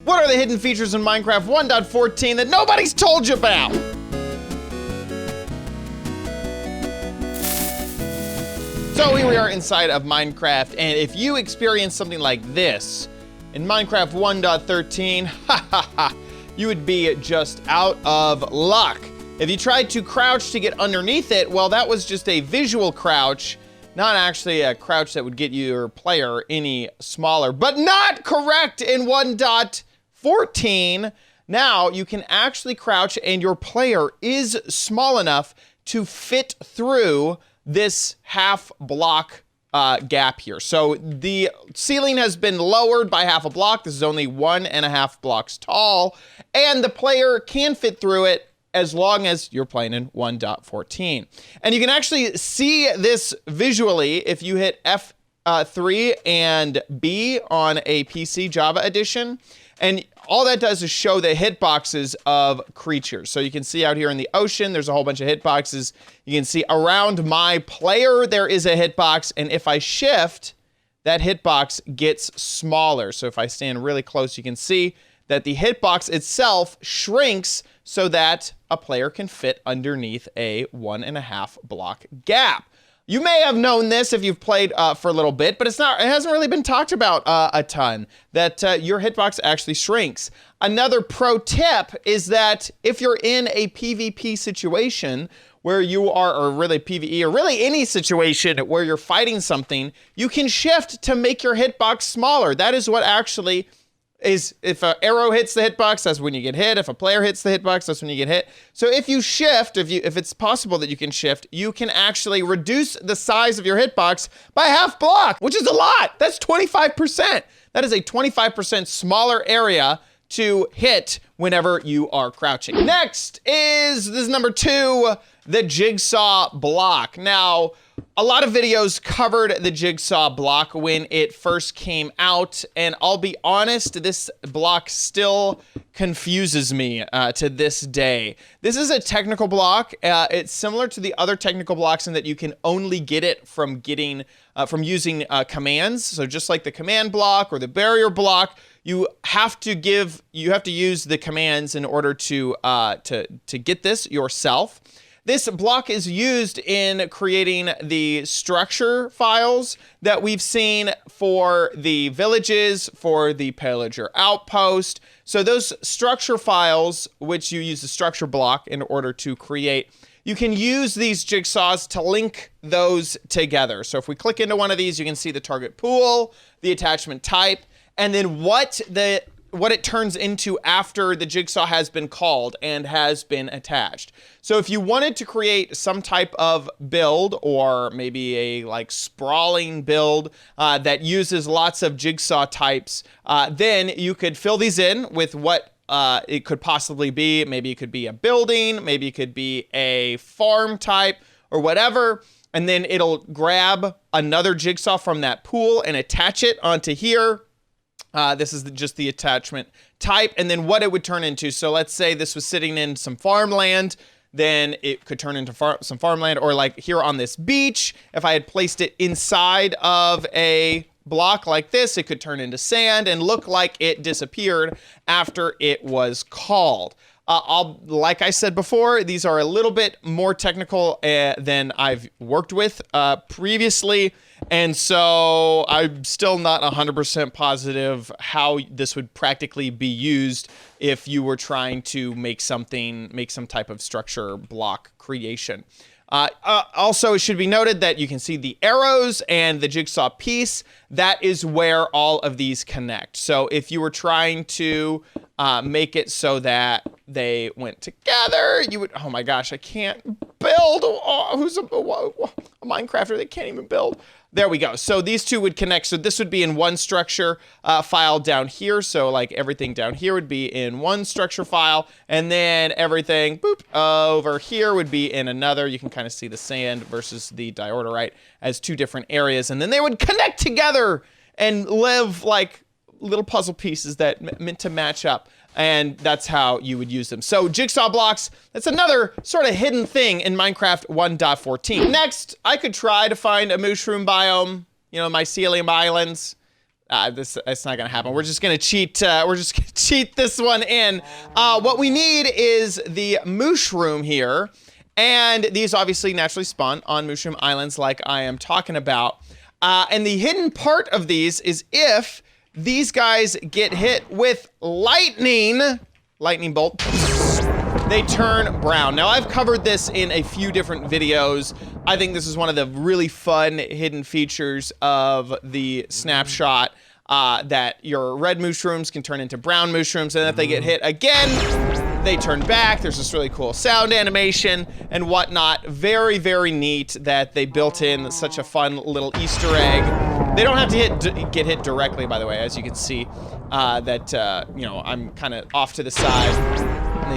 What are the hidden features in Minecraft 1.14 that nobody's told you about? So here we are inside of Minecraft, and if you experience something like this in Minecraft 1.13, you would be just out of luck. If you tried to crouch to get underneath it, well, that was just a visual crouch, not actually a crouch that would get your player any smaller, but not correct in 1.14. Now you can actually crouch and your player is small enough to fit through this half block gap here. So the ceiling has been lowered by half a block. This is only 1.5 blocks tall, and the player can fit through it as long as you're playing in 1.14. And you can actually see this visually if you hit F3 and B on a PC Java edition. And all that does is show the hitboxes of creatures. So you can see out here in the ocean, there's a whole bunch of hitboxes. You can see around my player, there is a hitbox. And if I shift, that hitbox gets smaller. So if I stand really close, you can see that the hitbox itself shrinks so that a player can fit underneath a 1.5 block gap. You may have known this if you've played for a little bit, but it hasn't really been talked about a ton, that your hitbox actually shrinks. Another pro tip is that if you're in a PvP situation where you are, or really PvE, or really any situation where you're fighting something, you can shift to make your hitbox smaller. That is what actually is, if an arrow hits the hitbox, that's when you get hit. If a player hits the hitbox, that's when you get hit. So if you shift, if it's possible that you can shift, you can actually reduce the size of your hitbox by half block, which is a lot. That's 25%. That is a 25% smaller area to hit whenever you are crouching. Next this is number 2, the Jigsaw Block. Now, a lot of videos covered the Jigsaw Block when it first came out, and I'll be honest, this block still confuses me to this day. This is a technical block. It's similar to the other technical blocks in that you can only get it from using commands. So just like the command block or the barrier block, you have to use the commands in order to get this yourself. This block is used in creating the structure files that we've seen for the villages, for the pillager outpost. So those structure files, which you use the structure block in order to create, you can use these jigsaws to link those together. So if we click into one of these, you can see the target pool, the attachment type, and then what it turns into after the jigsaw has been called and has been attached. So if you wanted to create some type of build, or maybe a sprawling build that uses lots of jigsaw types, then you could fill these in with what it could possibly be. Maybe it could be a building, maybe it could be a farm type or whatever. And then it'll grab another jigsaw from that pool and attach it onto here. This is just the attachment type, and then what it would turn into. So let's say this was sitting in some farmland, then it could turn into some farmland, or like here on this beach, if I had placed it inside of a block like this, it could turn into sand and look like it disappeared after it was called. Like I said before, these are a little bit more technical than I've worked with previously. And so I'm still not 100% positive how this would practically be used if you were trying to make some type of structure block creation. Also, it should be noted that you can see the arrows and the jigsaw piece. That is where all of these connect. So if you were trying to make it so that they went together, you would, oh my gosh, I can't build. Oh, who's a Minecrafter that can't even build? There we go. So these two would connect. So this would be in one structure file down here. So like everything down here would be in one structure file. And then everything over here would be in another. You can kind of see the sand versus the diorite as two different areas. And then they would connect together and live like little puzzle pieces that meant to match up. And that's how you would use them. So jigsaw blocks, that's another sort of hidden thing in Minecraft 1.14. Next, I could try to find a mushroom biome, mycelium islands. It's not gonna happen. We're just gonna cheat. We're just gonna cheat this one in. What we need is the mushroom here, and these obviously naturally spawn on mushroom islands, like I am talking about. And the hidden part of these is if these guys get hit with lightning bolt, they turn brown. Now, I've covered this in a few different videos. I think this is one of the really fun hidden features of the snapshot, that your red mushrooms can turn into brown mushrooms, and if they get hit again, they turn back. There's this really cool sound animation and whatnot. Very, very neat that they built in such a fun little Easter egg. They don't have to get hit directly, by the way, as you can see, you know, I'm kind of off to the side, and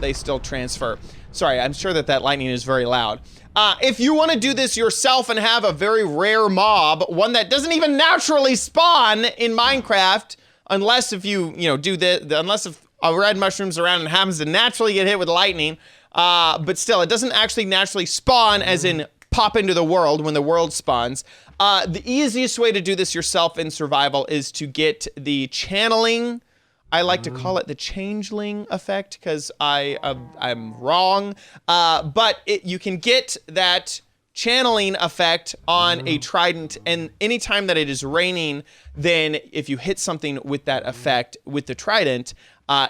they still transfer. Sorry, I'm sure that lightning is very loud. If you want to do this yourself and have a very rare mob, one that doesn't even naturally spawn in Minecraft, unless if you know, do unless if a red mushroom's around and happens to naturally get hit with lightning, but still, it doesn't actually naturally spawn, as in pop into the world when the world spawns. The easiest way to do this yourself in survival is to get the channeling. I like to call it the changeling effect because I'm wrong. But you can get that channeling effect on a trident, and anytime that it is raining, then if you hit something with that effect with the trident,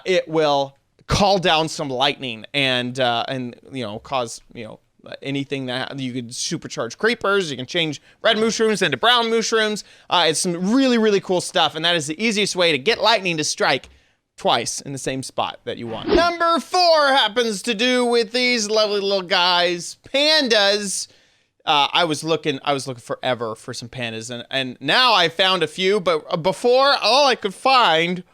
it will call down some lightning and you know, cause, you know, anything that you could supercharge creepers. You can change red mushrooms into brown mushrooms. It's some really, really cool stuff, and that is the easiest way to get lightning to strike twice in the same spot that you want. Number 4 happens to do with these lovely little guys, pandas. I was looking forever for some pandas, and now I found a few, but before, all I could find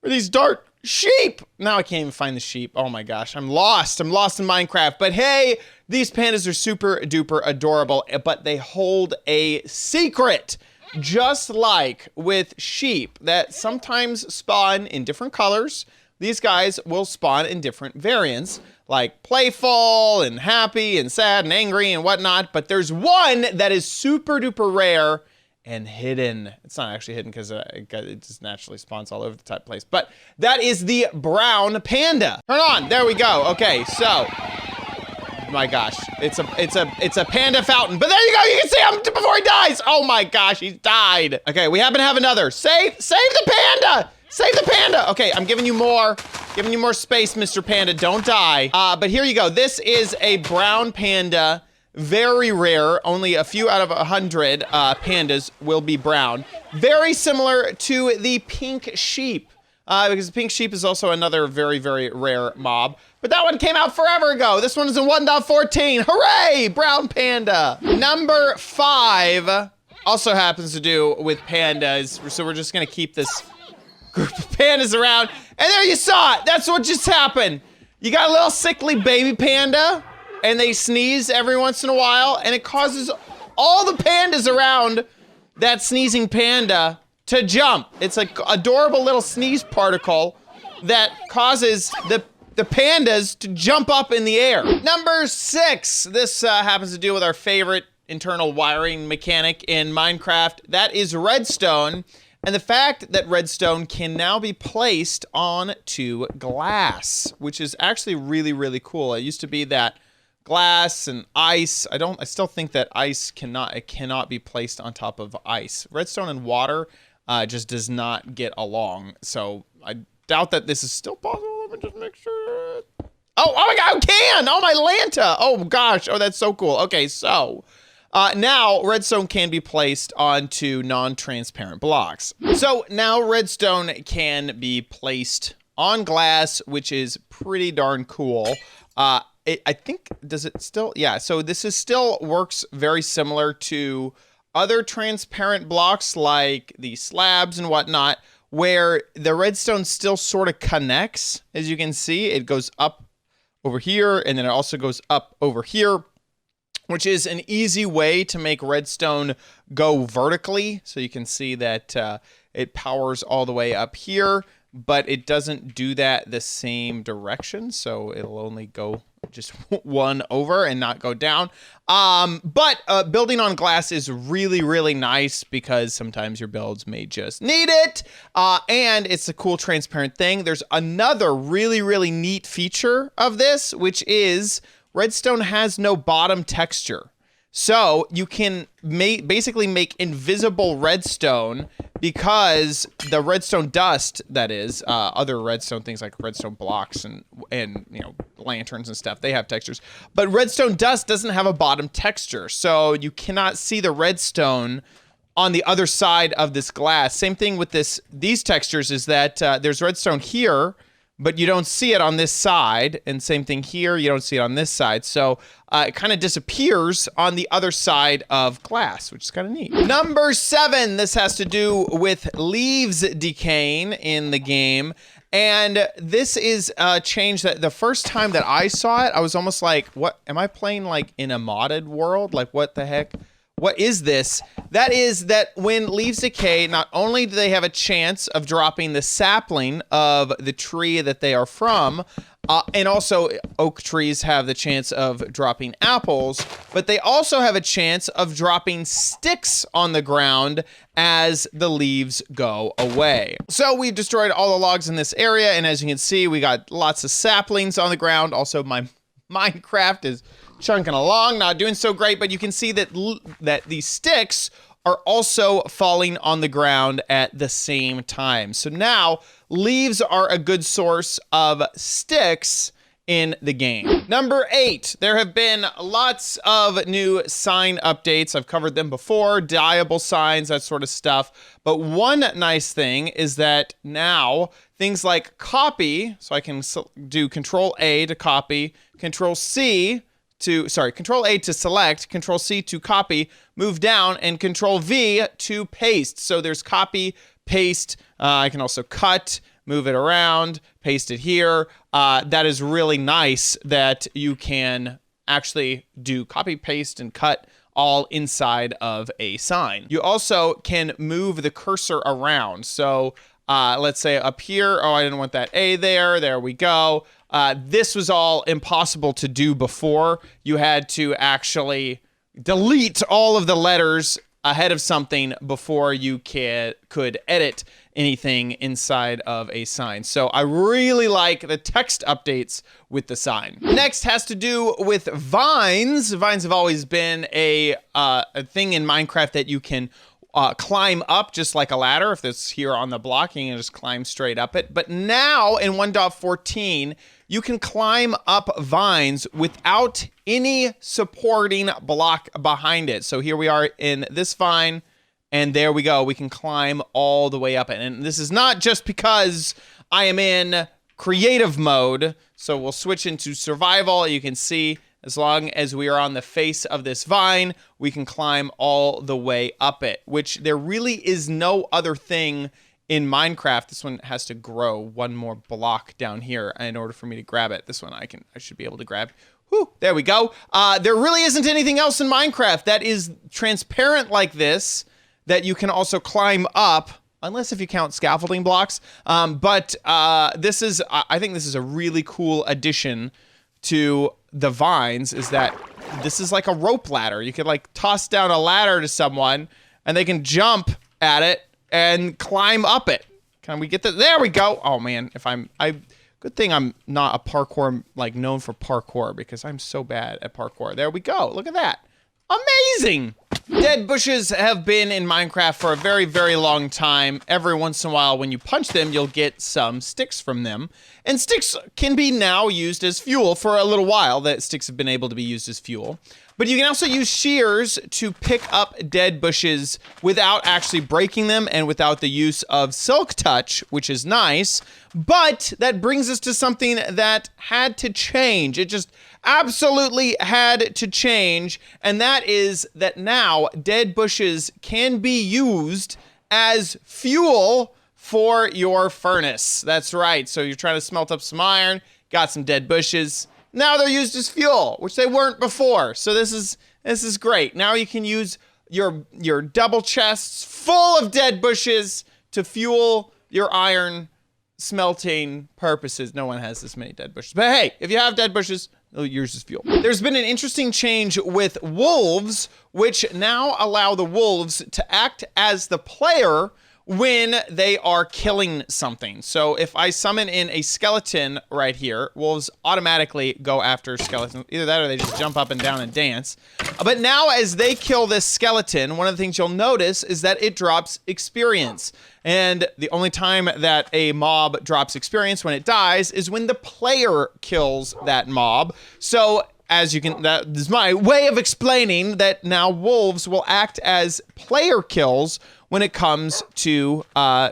were these dark sheep. Now I can't even find the sheep. Oh my gosh, I'm lost in Minecraft. But hey, these pandas are super duper adorable, but they hold a secret. Just like with sheep that sometimes spawn in different colors, these guys will spawn in different variants, like playful and happy and sad and angry and whatnot. But there's one that is super duper rare and hidden. It's not actually hidden because it just naturally spawns all over the type place. But that is the brown panda. Turn on. There we go. Okay, so my gosh, it's a panda fountain. But there you go. You can see him before he dies. Oh my gosh, he's died. Okay, we happen to have another. Save the panda. Save the panda. Okay, I'm giving you more space, Mr. Panda. Don't die. But here you go. This is a brown panda. Very rare. Only a few out of 100 pandas will be brown. Very similar to the pink sheep. Because the pink sheep is also another very, very rare mob. But that one came out forever ago. This one is in 1.14. Hooray! Brown panda. Number 5 also happens to do with pandas. So we're just going to keep this group of pandas around. And there you saw it. That's what just happened. You got a little sickly baby panda, and they sneeze every once in a while, and it causes all the pandas around that sneezing panda to jump. It's like adorable little sneeze particle that causes the pandas to jump up in the air. Number 6, this happens to do with our favorite internal wiring mechanic in Minecraft. That is redstone, and the fact that redstone can now be placed onto glass, which is actually really, really cool. It used to be that glass and ice. I still think that ice cannot be placed on top of ice. Redstone and water just does not get along. So I doubt that this is still possible. Let me just make sure. Oh my God, I can! Oh, my Lanta! Oh gosh, oh, that's so cool. Okay, so now redstone can be placed onto non-transparent blocks. So now redstone can be placed on glass, which is pretty darn cool. I think, does it still? Yeah, so this is still works very similar to other transparent blocks like the slabs and whatnot, where the redstone still sort of connects. As you can see, it goes up over here, and then it also goes up over here, which is an easy way to make redstone go vertically. So you can see that it powers all the way up here. but it doesn't do that the same direction, so it'll only go just one over and not go down. But building on glass is really, really nice because sometimes your builds may just need it. And it's a cool transparent thing. There's another really, really neat feature of this, which is redstone has no bottom texture. So you can basically make invisible redstone because the redstone dust, that is, other redstone things like redstone blocks and you know, lanterns and stuff, they have textures. But redstone dust doesn't have a bottom texture, so you cannot see the redstone on the other side of this glass. Same thing with these textures is that there's redstone here, but you don't see it on this side, and same thing here, you don't see it on this side. So it kind of disappears on the other side of glass, which is kind of neat. Number 7, this has to do with leaves decaying in the game. And this is a change that the first time that I saw it, I was almost like, what, am I playing like in a modded world? Like, what the heck? What is this? That is that when leaves decay, not only do they have a chance of dropping the sapling of the tree that they are from, and also oak trees have the chance of dropping apples, but they also have a chance of dropping sticks on the ground as the leaves go away. So we've destroyed all the logs in this area, and as you can see, we got lots of saplings on the ground. Also, my Minecraft is chunking along, not doing so great, but you can see that that these sticks are also falling on the ground at the same time. So now leaves are a good source of sticks in the game. Number 8, there have been lots of new sign updates. I've covered them before, dyeable signs, that sort of stuff. But one nice thing is that now things like copy, so I can do Control A to copy, Control A to select, Control C to copy, move down, and Control V to paste. So there's copy, paste. I can also cut, move it around, paste it here. That is really nice that you can actually do copy, paste, and cut all inside of a sign. You also can move the cursor around. So let's say up here, oh, I didn't want that A there. There we go. This was all impossible to do before. You had to actually delete all of the letters ahead of something before you could edit anything inside of a sign. So I really like the text updates with the sign. Next has to do with vines. Vines have always been a thing in Minecraft that you can climb up just like a ladder. If it's here on the block, you can just climb straight up it. But now in 1.14, you can climb up vines without any supporting block behind it. So here we are in this vine, and there we go. We can climb all the way up it. And this is not just because I am in creative mode. So we'll switch into survival. You can see as long as we are on the face of this vine, we can climb all the way up it, which there really is no other thing in Minecraft. This one has to grow one more block down here in order for me to grab it. This one I should be able to grab. Whew, there we go. There really isn't anything else in Minecraft that is transparent like this that you can also climb up, unless if you count scaffolding blocks. But this is, I think this is a really cool addition to the vines, is that this is like a rope ladder. You could like toss down a ladder to someone and they can jump at it and climb up it. Can we get that? There we go. Oh man, good thing I'm not a parkour, like known for parkour, because I'm so bad at parkour. There we go. Look at that. Amazing. Dead bushes have been in Minecraft for a very, very long time. Every once in a while, when you punch them, you'll get some sticks from them. And sticks can be now used as fuel. For a little while, that sticks have been able to be used as fuel. But you can also use shears to pick up dead bushes without actually breaking them and without the use of silk touch, which is nice. But that brings us to something that had to change. It just absolutely had to change. And that is that now dead bushes can be used as fuel for your furnace. That's right. So you're trying to smelt up some iron, got some dead bushes. Now they're used as fuel, which they weren't before. So this is great. Now you can use your double chests full of dead bushes to fuel your iron smelting purposes, no one has this many dead bushes. But hey, if you have dead bushes, yours is fuel. There's been an interesting change with wolves, which now allow the wolves to act as the player when they are killing something. So if I summon in a skeleton right here, wolves automatically go after skeletons. Either that or they just jump up and down and dance. But now as they kill this skeleton, one of the things you'll notice is that it drops experience. And the only time that a mob drops experience when it dies is when the player kills that mob. So as you can, that is my way of explaining that now wolves will act as player kills when it comes to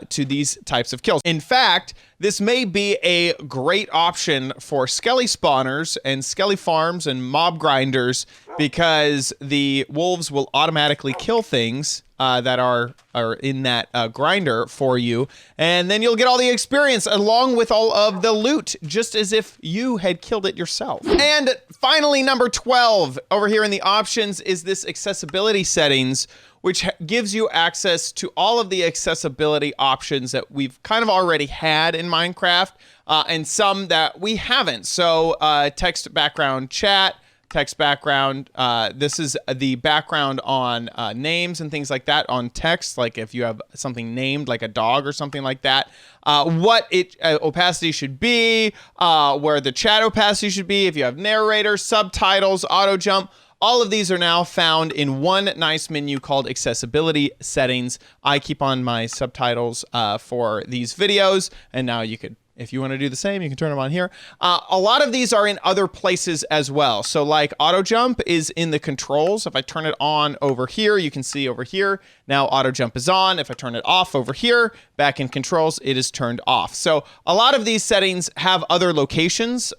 these types of kills. In fact, this may be a great option for skelly spawners and skelly farms and mob grinders, because the wolves will automatically kill things that are in that grinder for you, and then you'll get all the experience along with all of the loot, just as if you had killed it yourself. And finally, number 12 over here in the options is this accessibility settings, which gives you access to all of the accessibility options that we've kind of already had in Minecraft, and some that we haven't. So text background chat, text background. This is the background on names and things like that on text. Like if you have something named like a dog or something like that, what it opacity should be, where the chat opacity should be, if you have narrator, subtitles, auto jump. All of these are now found in one nice menu called accessibility settings. I keep on my subtitles for these videos, and now you could, if you want to do the same, you can turn them on here. A lot of these are in other places as well. So like auto jump is in the controls. If I turn it on over here, you can see over here, now auto jump is on. If I turn it off over here, back in controls, it is turned off. So a lot of these settings have other locations.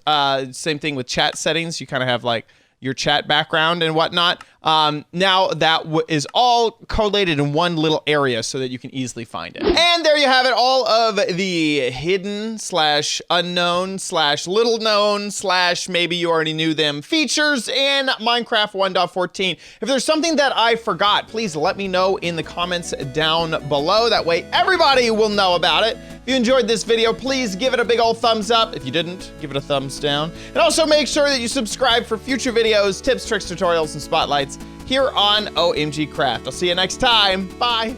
Same thing with chat settings. You kind of have like your chat background and whatnot. Now that is all collated in one little area so that you can easily find it. And there you have it, all of the hidden / unknown / little known / maybe you already knew them features in Minecraft 1.14. If there's something that I forgot, please let me know in the comments down below. That way everybody will know about it. If you enjoyed this video, please give it a big old thumbs up. If you didn't, give it a thumbs down. And also make sure that you subscribe for future videos, tips, tricks, tutorials, and spotlights here on OMG Craft. I'll see you next time. Bye.